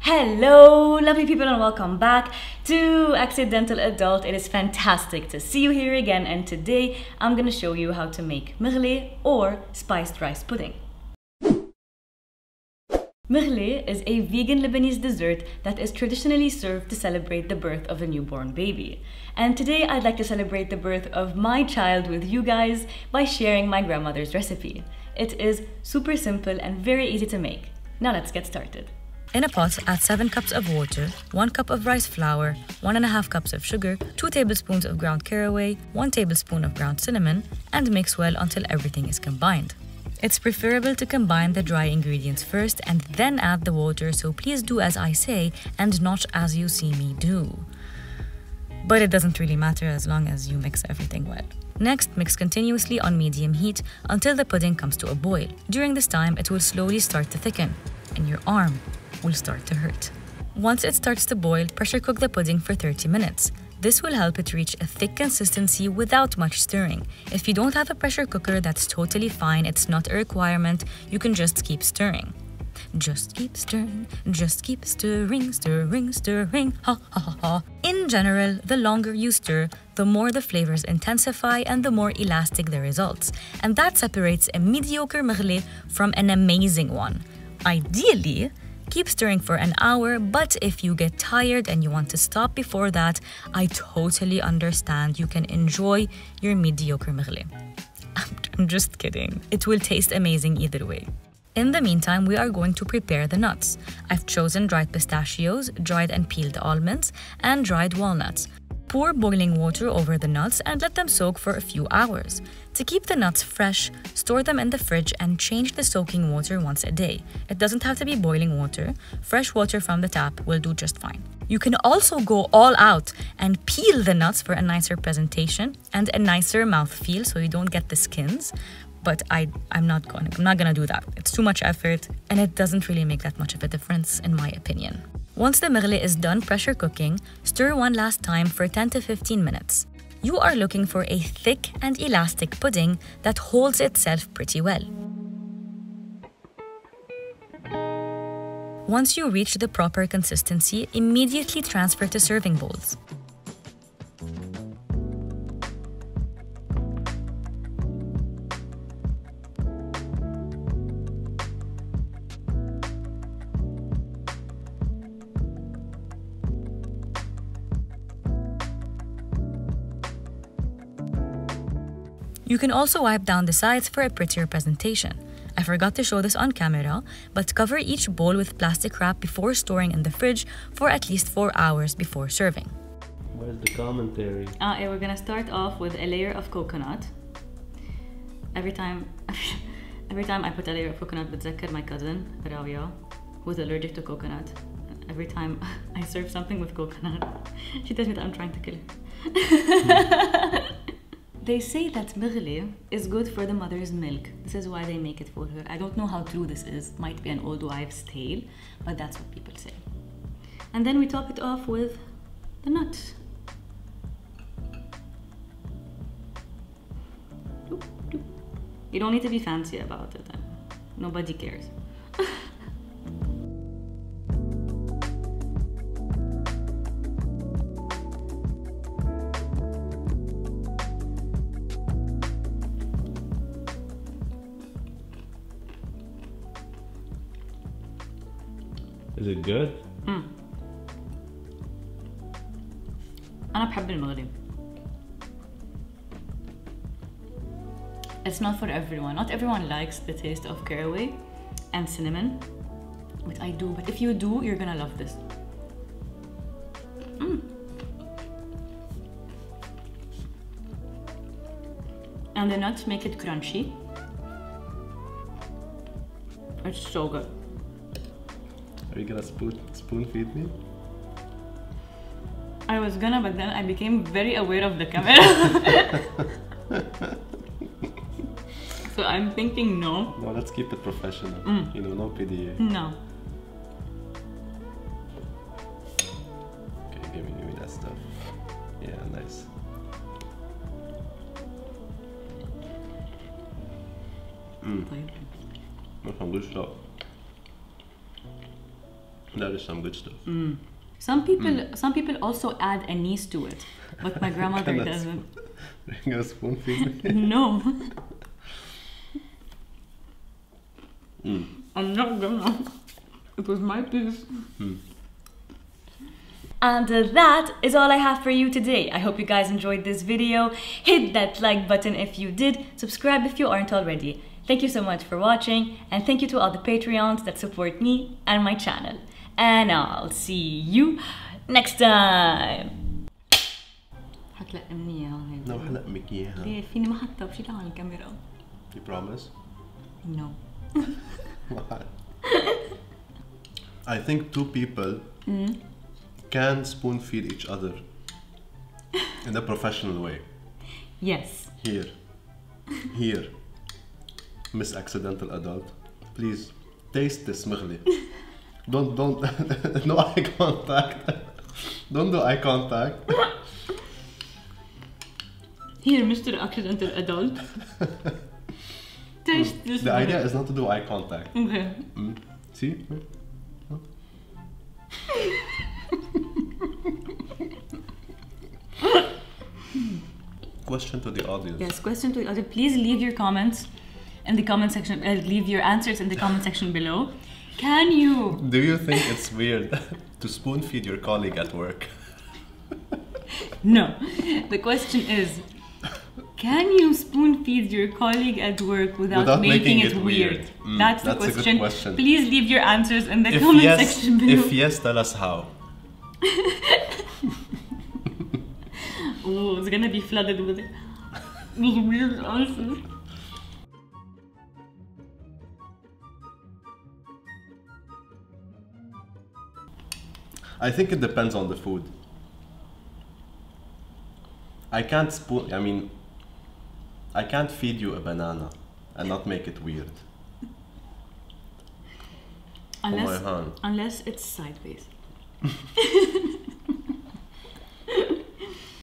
Hello, lovely people, and welcome back to Accidental Adult. It is fantastic to see you here again, and today I'm going to show you how to make Meghle or spiced rice pudding. Meghle is a vegan Lebanese dessert that is traditionally served to celebrate the birth of a newborn baby. And today I'd like to celebrate the birth of my child with you guys by sharing my grandmother's recipe. It is super simple and very easy to make. Now let's get started. In a pot, add 7 cups of water, 1 cup of rice flour, 1.5 cups of sugar, 2 tablespoons of ground caraway, 1 tablespoon of ground cinnamon, and mix well until everything is combined. It's preferable to combine the dry ingredients first and then add the water, so please do as I say and not as you see me do. But it doesn't really matter as long as you mix everything well. Next, mix continuously on medium heat until the pudding comes to a boil. During this time, it will slowly start to thicken, and your arm will start to hurt. Once it starts to boil, pressure cook the pudding for 30 minutes. This will help it reach a thick consistency without much stirring. If you don't have a pressure cooker, that's totally fine. It's not a requirement. You can just keep stirring. Just keep stirring, just keep stirring, stirring, stirring, ha ha ha ha. In general, the longer you stir, the more the flavors intensify and the more elastic the results. And that separates a mediocre Meghle from an amazing one. Ideally, keep stirring for an hour, but if you get tired and you want to stop before that, I totally understand. You can enjoy your mediocre Meghle. I'm just kidding. It will taste amazing either way. In the meantime, we are going to prepare the nuts. I've chosen dried pistachios, dried and peeled almonds, and dried walnuts. Pour boiling water over the nuts and let them soak for a few hours. To keep the nuts fresh, store them in the fridge and change the soaking water once a day. It doesn't have to be boiling water. Fresh water from the tap will do just fine. You can also go all out and peel the nuts for a nicer presentation and a nicer mouthfeel so you don't get the skins. But I'm not gonna do that. It's too much effort and it doesn't really make that much of a difference in my opinion. Once the Meghle is done pressure cooking, stir one last time for 10 to 15 minutes. You are looking for a thick and elastic pudding that holds itself pretty well. Once you reach the proper consistency, immediately transfer to serving bowls. You can also wipe down the sides for a prettier presentation. I forgot to show this on camera, but cover each bowl with plastic wrap before storing in the fridge for at least 4 hours before serving. Where's the commentary? We're gonna start off with a layer of coconut. Every time I put a layer of coconut, بتذكر my cousin, Rabia, who's allergic to coconut. Every time I serve something with coconut, she tells me that I'm trying to kill her. They say that Meghle is good for the mother's milk. This is why they make it for her. I don't know how true this is. Might be an old wives' tale, but that's what people say. And then we top it off with the nuts. You don't need to be fancy about it. Nobody cares. Is it good? أنا بحب المغلي. It's not for everyone. Not everyone likes the taste of caraway and cinnamon, but I do. But if you do, you're gonna love this. And the nuts make it crunchy. It's so good. Are you gonna spoon feed me? I was gonna, but then I became very aware of the camera. So I'm thinking no. No, let's keep it professional. You know, no PDA. No. Okay, give me that stuff. Yeah, nice. طيب. ما تحملوش لا. That is some good stuff. Some people also add anise to it, but my grandmother doesn't. Bring a spoon feed me. No. I'm not gonna. It was my piece. And that is all I have for you today. I hope you guys enjoyed this video. Hit that like button if you did. Subscribe if you aren't already. Thank you so much for watching, and thank you to all the Patreons that support me and my channel. And I'll see you next time. No, حلقمك إياها. ليه فيني ما حتى بشيلها على الكاميرا. You promise? No. Why? I think two people can spoon feed each other in a professional way. Yes. Here, Miss Accidental Adult, please taste this Meghli. Don't, no eye contact. Don't do eye contact. Here, Mr. Accidental Adult. Taste this. The idea is not to do eye contact. Okay. See? Question to the audience. Yes, question to the audience. Please leave your comments in the comment section. Leave your answers in the comment section below. Can you? Do you think it's weird to spoon feed your colleague at work? No. The question is, can you spoon feed your colleague at work without making it weird? That's the question. A good question. Please leave your answers in the comment section below. If yes, tell us how. Oh, it's gonna be flooded with it. I think it depends on the food. I can't feed you a banana and not make it weird. Unless it's sideways.